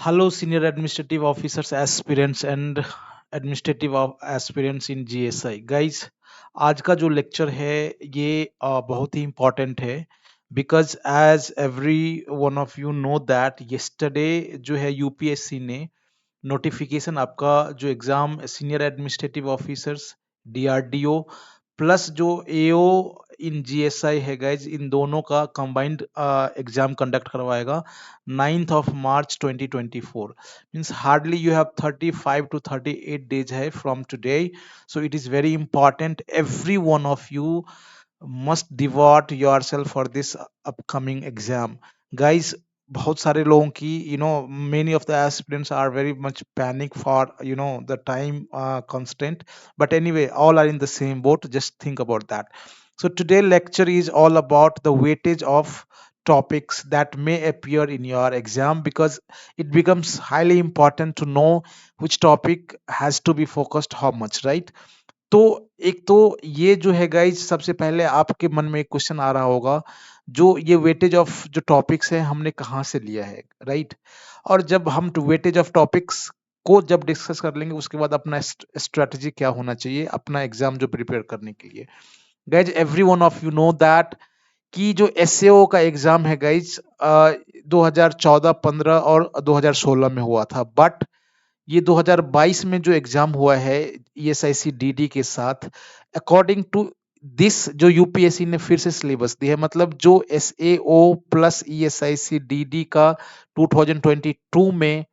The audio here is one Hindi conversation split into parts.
Hello, senior administrative officers, aspirants and administrative aspirants in GSI. Guys, आज का जो लेक्चर है ये बहुत ही इम्पोर्टेंट है because as every one of you know that yesterday जो है यूपीएससी ने नोटिफिकेशन आपका जो exam senior administrative officers DRDO plus जो एओ इन जीएसआई है गाइज, इन दोनों का कंबाइंड एग्जाम कंडक्ट करवाएगा 9th of March 2024. Means hardly you have 35 to 38 days है from today. So it is very important every one of you must devote yourself for this upcoming exam. Guys, बहुत सारे लोगों की many of the aspirants are very much panic for the time constraint, but anyway all are in the same boat. Just think about that. So today lecture is all about the weightage of topics that may appear in your exam, because it becomes highly important to know which topic has to be focused how much, right? तो एक तो ये जो है गाइज, सबसे पहले आपके मन में एक क्वेश्चन आ रहा होगा, जो ये वेटेज ऑफ जो टॉपिक्स है हमने कहाँ से लिया है, राइट? और जब हम वेटेज ऑफ टॉपिक्स को जब डिस्कस कर लेंगे, उसके बाद अपना स्ट्रेटजी क्या होना चाहिए अपना एग्जाम जो प्रिपेयर करने के लिए। Guys, every one of you know that कि जो एसएओ का एग्जाम है गाइज 2014, 15 और 2016 में हुआ था, बट ये 2022 में जो एग्जाम हुआ है ईएसआईसी डीडी के साथ, अकॉर्डिंग टू दिस जो यूपीएससी ने फिर से सिलेबस दी है, मतलब जो एसएओ प्लस ईएसआईसी डीडी का 2022 में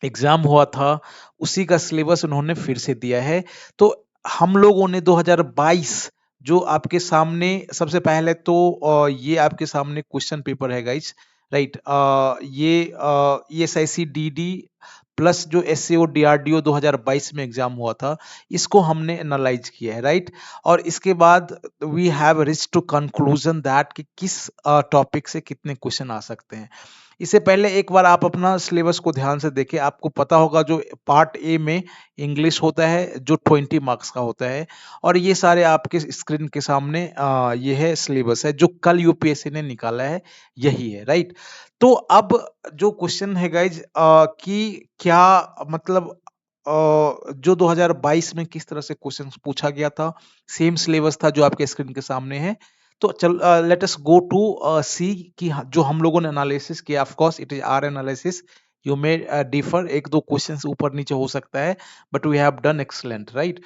एग्जाम हुआ था, उसी का सिलेबस उन्होंने फिर से दिया है। तो हम लोगों ने 2022 जो आपके सामने, सबसे पहले तो ये आपके सामने क्वेश्चन पेपर है गाइस, राइट? ये ईएसआईसी डीडी प्लस जो एसएओ डीआरडीओ 2022 में एग्जाम हुआ था, इसको हमने एनालाइज किया है, राइट? और इसके बाद we have reach to conclusion that कि किस टॉपिक से कितने क्वेश्चन आ सकते हैं। इससे पहले एक बार आप अपना सिलेबस को ध्यान से देखें, आपको पता होगा जो पार्ट ए में इंग्लिश होता है जो 20 मार्क्स का होता है, और ये सारे आपके स्क्रीन के सामने ये है सिलेबस है जो कल यूपीएससी ने निकाला है, यही है, राइट? तो अब जो क्वेश्चन है गाइज कि क्या मतलब जो 2022 में किस तरह से क्वेश्चन पूछा गया था, सेम सिलेबस था जो आपके स्क्रीन के सामने है। तो चल लेट अस गो टू सी कि जो हम लोगों ने एनालिसिस किया, of course it is our analysis, you may differ, एक दो क्वेश्चंस ऊपर नीचे हो सकता है, but we have done excellent, right?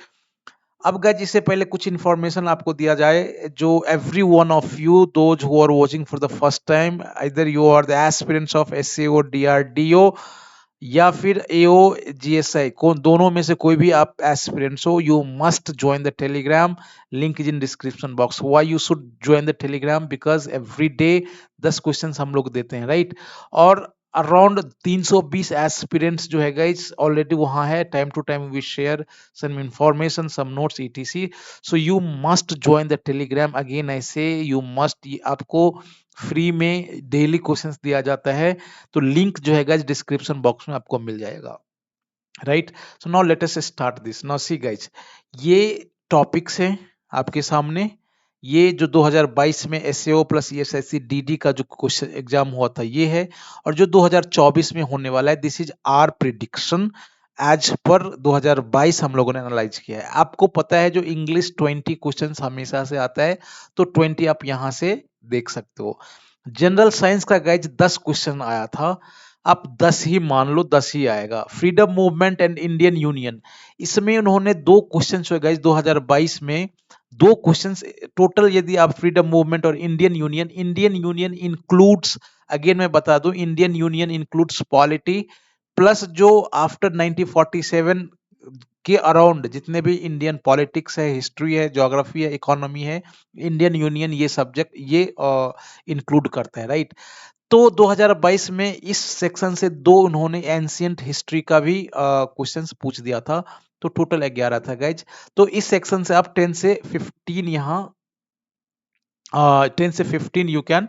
अब गाइस, इससे पहले कुछ इंफॉर्मेशन आपको दिया जाए, जो every one of you those who are watching for the first time, either you are the aspirants of SAO DRDO या फिर एओ जीएसआई, कौन दोनों में से कोई भी आप एस्पिरेंट्स हो, you must join the Telegram, link is in description box. Why you should join the Telegram? Because every day 10 questions हम लोग देते हैं, राइट? और अराउंड 320 एस्पिरेंट्स जो है गाइस ऑलरेडी वहां है, time to time we share some information, some notes, etc. So you must join the telegram. Again I say you must, आपको फ्री में डेली क्वेश्चंस दिया जाता है, तो लिंक जो है गाइस डिस्क्रिप्शन बॉक्स में आपको मिल जाएगा, right? So now let us start this. Now see guys, ये टॉपिक्स हैं आपके सामने, ये जो 2022 में एसएओ प्लस ईएसआईसी डीडी का जो क्वेश्चन एग्जाम हुआ था ये है, और जो 2024 में होने वाला है, this is our prediction as पर 2022 हम लोगों ने एनालाइज किया है। आपको पता है जो इंग्लिश 20 क्वेश्चंस हमेशा से आता है, तो 20 आप यहां से देख सकते हो। जनरल साइंस का गाइज 10 क्वेश्चन आया था, आप 10 ही मान लो, 10 ही आएगा। Freedom movement and Indian union, इसमें उन्होंने 2 क्वेश्चन जो गाइज 2022 में 2 क्वेश्चंस टोटल, यदि आप फ्रीडम मूवमेंट और इंडियन यूनियन इंक्लूड्स, अगेन मैं बता दूं, Indian union includes polity plus जो आफ्टर 1947 के अराउंड जितने भी इंडियन पॉलिटिक्स है, हिस्ट्री है, ज्योग्राफी है, इकोनॉमी है, इंडियन यूनियन ये सब्जेक्ट ये इंक्लूड करता है, राइट? तो 2022 में इस सेक्शन से 2 उन्होंने एंशिएंट हिस्ट्री का भी क्वेश्चंस पूछ दिया था, तो टोटल 11 था गाइज। तो इस सेक्शन से आप 10 से 15 यहाँ 10 से 15 यू कैन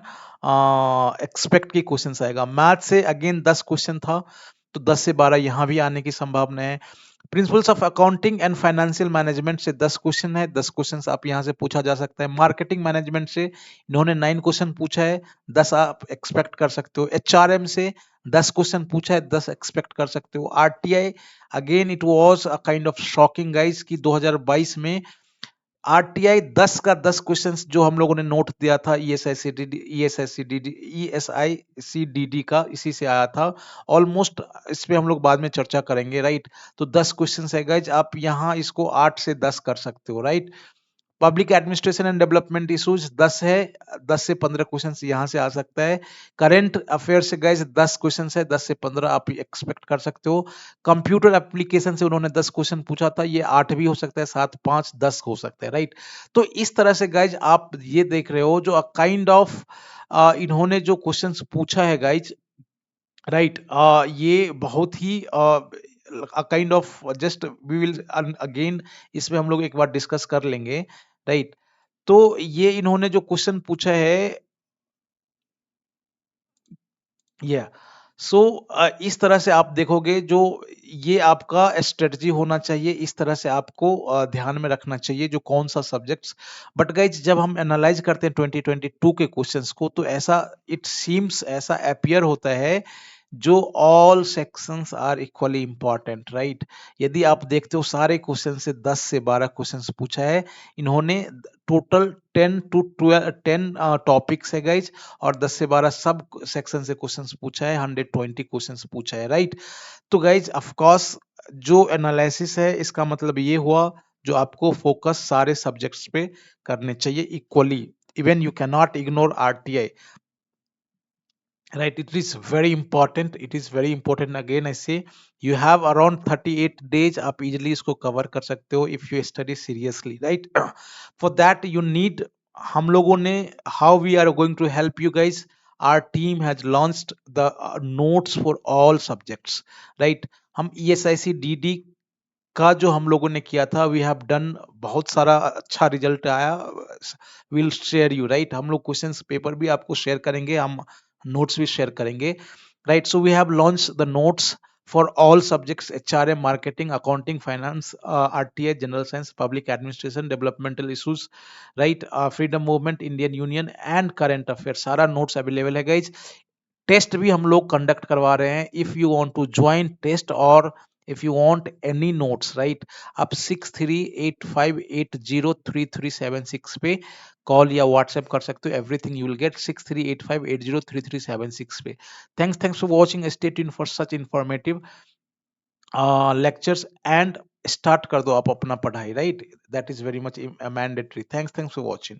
एक्सपेक्ट की क्वेश्चंस आएगा। मैथ से अगेन 10 क्वेश्चन था, तो 10 से 12 यहाँ भी आने की संभावना है। Principles of accounting and financial management से 10 क्वेश्चन है, 10 क्वेश्चन आप यहाँ से पूछा जा सकता है। मार्केटिंग मैनेजमेंट से इन्होंने 9 क्वेश्चन पूछा है, 10 आप एक्सपेक्ट कर सकते हो। एचआरएम से 10 क्वेश्चन पूछा है, 10 एक्सपेक्ट कर सकते हो। RTI again it was a kind of shocking guys कि 2022 में आरटीआई 10 का 10 क्वेश्चंस जो हम लोगों ने नोट दिया था ईएसआईसीडीडी का, इसी से आया था ऑलमोस्ट। इस पे हम लोग बाद में चर्चा करेंगे, राइट। तो 10 क्वेश्चंस है गाइज, आप यहाँ इसको 8 से 10 कर सकते हो, right. Public administration and development issues 10 है, 10 से 15 क्वेश्चन यहाँ से आ सकता है। करंट अफेयर से गाइज 10 क्वेश्चन है, 10 से 15 आप एक्सपेक्ट कर सकते हो। कंप्यूटर एप्लीकेशन से उन्होंने 10 क्वेश्चन पूछा था, ये 8 भी हो सकता है, 7 5 10 हो सकता है, राइट। तो इस तरह से गाइज आप ये देख रहे हो जो काइंड ऑफ इन्होंने जो क्वेश्चन पूछा है गाइज, राइट। ये बहुत ही kind of just we will again इसमें हम लोग एक बार डिस्कस कर लेंगे, राइट। तो ये इन्होंने जो क्वेश्चन पूछा है, या सो इस तरह से आप देखोगे जो ये आपका स्ट्रेटजी होना चाहिए, इस तरह से आपको ध्यान में रखना चाहिए जो कौन सा सब्जेक्ट्स। बट गाइज जब हम एनालाइज करते हैं 2022 के क्वेश्चंस को, तो ऐसा इट सीम्स, ऐसा अपियर होता है जो all sections are equally important, right. यदि आप देखते हो सारे क्वेश्चन से 10 से 12 क्वेश्चंस पूछा है इन्होंने। टोटल 10 टू 12 10 टॉपिक्स है गाइज, और 10 से 12 सब सेक्शन से क्वेश्चंस पूछा है, 120 क्वेश्चंस पूछा है, राइट। तो गाइज ऑफ कोर्स जो एनालिसिस है इसका मतलब ये हुआ जो आपको फोकस सारे सब्जेक्ट्स पे करने चाहिए equally. Even you can not ignore RTI, right? It is very important, it is very important, again I say you have around 38 days, आप easily इसको cover कर सकते हो if you study seriously, right? For that you need, हम लोगों ने, how we are going to help you guys, our team has launched the notes for all subjects, right? हम ESIC DD का जो हम लोगों ने किया था, वी हैव डन, बहुत सारा अच्छा रिजल्ट आया। Will share you, right. हम लोग क्वेश्चंस पेपर भी आपको शेयर करेंगे, हम नोट्स भी शेयर करेंगे, right. So we have launch the notes for all subjects, HRM, marketing, accounting, finance, RTI, general science, public administration, developmental issues, right, freedom movement, Indian union and current affair, सारा नोट्स अवेलेबल है गाइज। टेस्ट भी हम लोग कंडक्ट करवा रहे हैं, if you want to join test और if you want any notes, right, आप 6385803376 पे कॉल या व्हाट्सएप कर सकते हो, एवरीथिंग यू विल गेट 6385803376 पे। Thanks for watching, stay tuned for such informative lectures and start कर दो आप अपना पढ़ाई, right. That is very much mandatory. Thanks for watching.